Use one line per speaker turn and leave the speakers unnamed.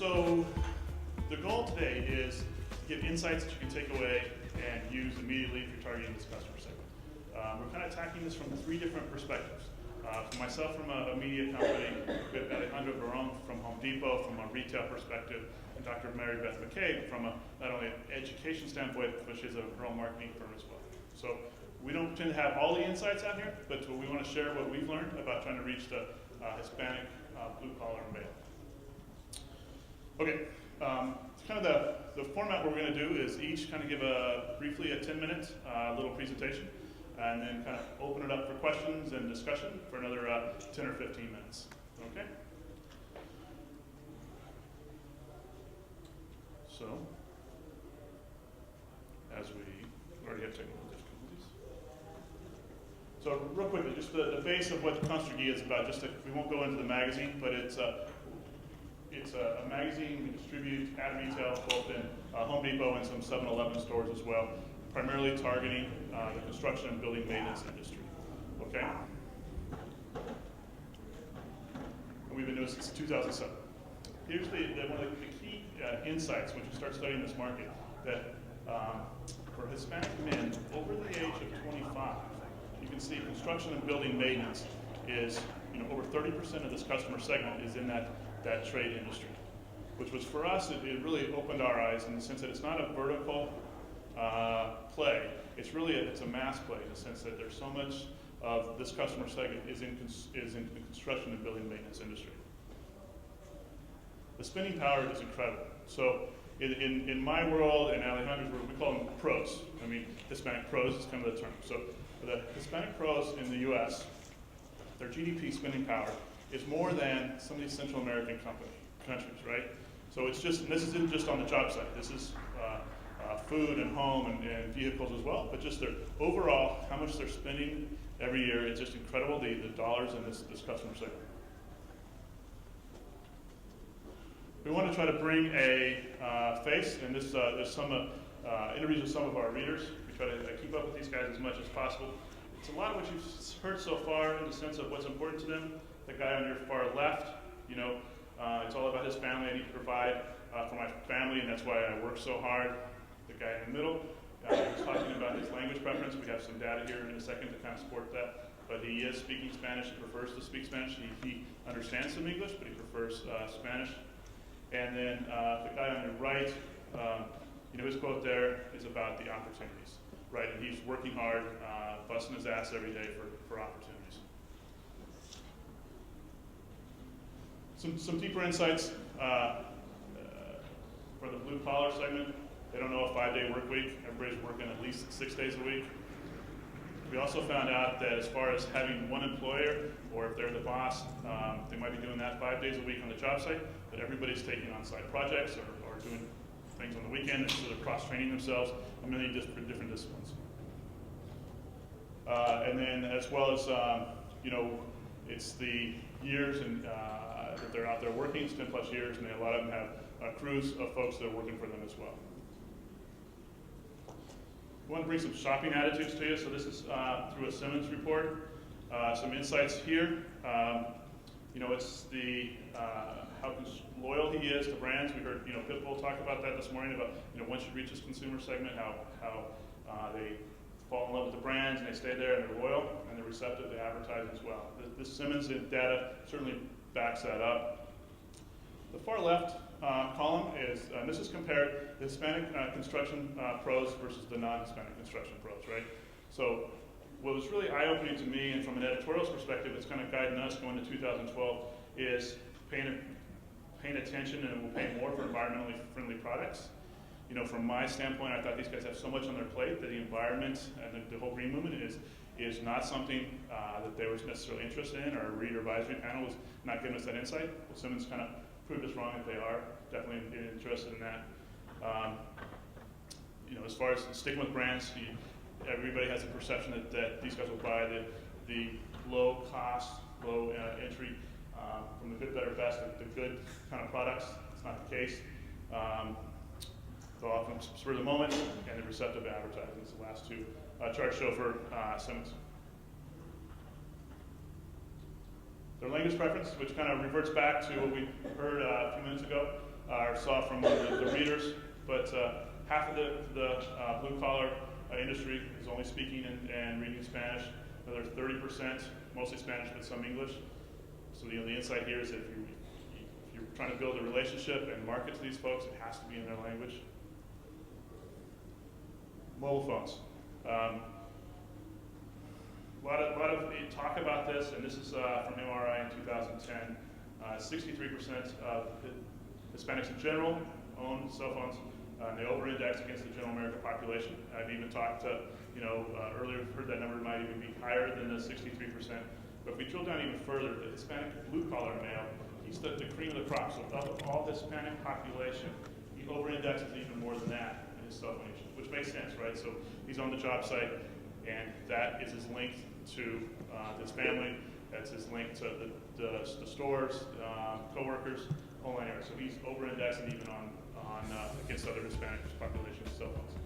So the goal today is to give insights that you can take away and use immediately if you're targeting this customer segment. We're kind of attacking this from three different perspectives. For myself, from a media company, we have Alejandro Barón from Home Depot, from a retail perspective, and Dr. Mary Beth McCabe from not only an education standpoint, but she's her own marketing firm as well. So we don't tend to have all the insights out here, but we want to share what we've learned about trying to reach the Hispanic blue collar male. Okay, kind of the format we're going to do is each kind of give briefly a 10-minute little presentation, and then kind of open it up for questions and discussion for another 10 or 15 minutes. Okay? So, as we already have technical difficulties. So real quickly, just the base of what the Construgy is about. We won't go into the magazine, but it's a magazine we distribute at retail, both in Home Depot and some 7-Eleven stores as well, primarily targeting the construction and building maintenance industry. Okay? And we've been doing it since 2007. Here's one of the key insights when you start studying this market, that for Hispanic men over the age of 25, you can see construction and building maintenance is, over 30% of this customer segment is in that trade industry, which was for us, it really opened our eyes in the sense that it's not a vertical play. It's really it's a mass play in the sense that there's so much of this customer segment is in the construction and building maintenance industry. The spending power is incredible. So in my world, in Alejandro's world, we call them pros. I mean, Hispanic pros is kind of the term. So the Hispanic pros in the U.S., their GDP spending power is more than some of these Central American countries, right? So it's just, and this isn't just on the job site. This is food and home and vehicles as well, but just their overall, how much they're spending every year, it's just incredible, the dollars in this customer segment. We want to try to bring a face, and there's some interviews with some of our readers. We try to keep up with these guys as much as possible. It's a lot of what you've heard so far in the sense of what's important to them. The guy on your far left, it's all about his family. I need to provide for my family, and that's why I work so hard. The guy in the middle, he's talking about his language preference. We have some data here in a second to kind of support that. But he is speaking Spanish. He prefers to speak Spanish. He understands some English, but he prefers Spanish. And then the guy on your right, his quote there is about the opportunities, right? And he's working hard, busting his ass every day for opportunities. Some deeper insights for the blue collar segment. They don't know a 5-day work week. Everybody's working at least 6 days a week. We also found out that as far as having one employer, or if they're the boss, they might be doing that 5 days a week on the job site, but everybody's taking on-site projects or doing things on the weekend, so they're cross-training themselves in many different disciplines. And then as well as, it's the years and that they're out there working, it's 10 plus years, and a lot of them have crews of folks that are working for them as well. We want to bring some shopping attitudes to you. So this is through a Simmons report. Some insights here. It's the how loyal he is to brands. We heard Pitbull talk about that this morning about once you reach this consumer segment, how they fall in love with the brands and they stay there and they're loyal and they're receptive to advertising as well. This Simmons data certainly backs that up. The far left column is, and this is compared the Hispanic construction pros versus the non-Hispanic construction pros, right? So what was really eye-opening to me, and from an editorial's perspective, it's kind of guiding us going to 2012, is paying attention and we'll pay more for environmentally friendly products. From my standpoint, I thought these guys have so much on their plate that the environment and the whole green movement is not something that they were necessarily interested in, or a reader advisory panel was not giving us that insight. Well, Simmons kind of proved us wrong that they are definitely interested in that. As far as sticking with brands, everybody has a perception that these guys will buy the low cost, low entry from the good, better, best, the good kind of products. It's not the case. They'll often spur the moment, and the receptive advertising is the last two charts show for Simmons. Their language preference, which kind of reverts back to what we heard a few minutes ago. or saw from the readers, but half of the blue-collar industry is only speaking and reading Spanish. Another 30%, mostly Spanish, but some English. So the insight here is that if you're trying to build a relationship and market to these folks, it has to be in their language. Mobile phones. A lot of talk about this, and this is from MRI in 2010. 63% of Hispanics in general own cell phones, and they over-index against the general American population. I've even talked to, earlier heard that number might even be higher than the 63%. But if we drill down even further, the Hispanic blue-collar male, he's the cream of the crop. So of all Hispanic population, he over-indexes even more than that in his cell phone usage, which makes sense, right? So he's on the job site, and that is his link to his family. That's his link to the stores, coworkers, whole line area. So he's over-indexing even on against other Hispanic populations cell phones.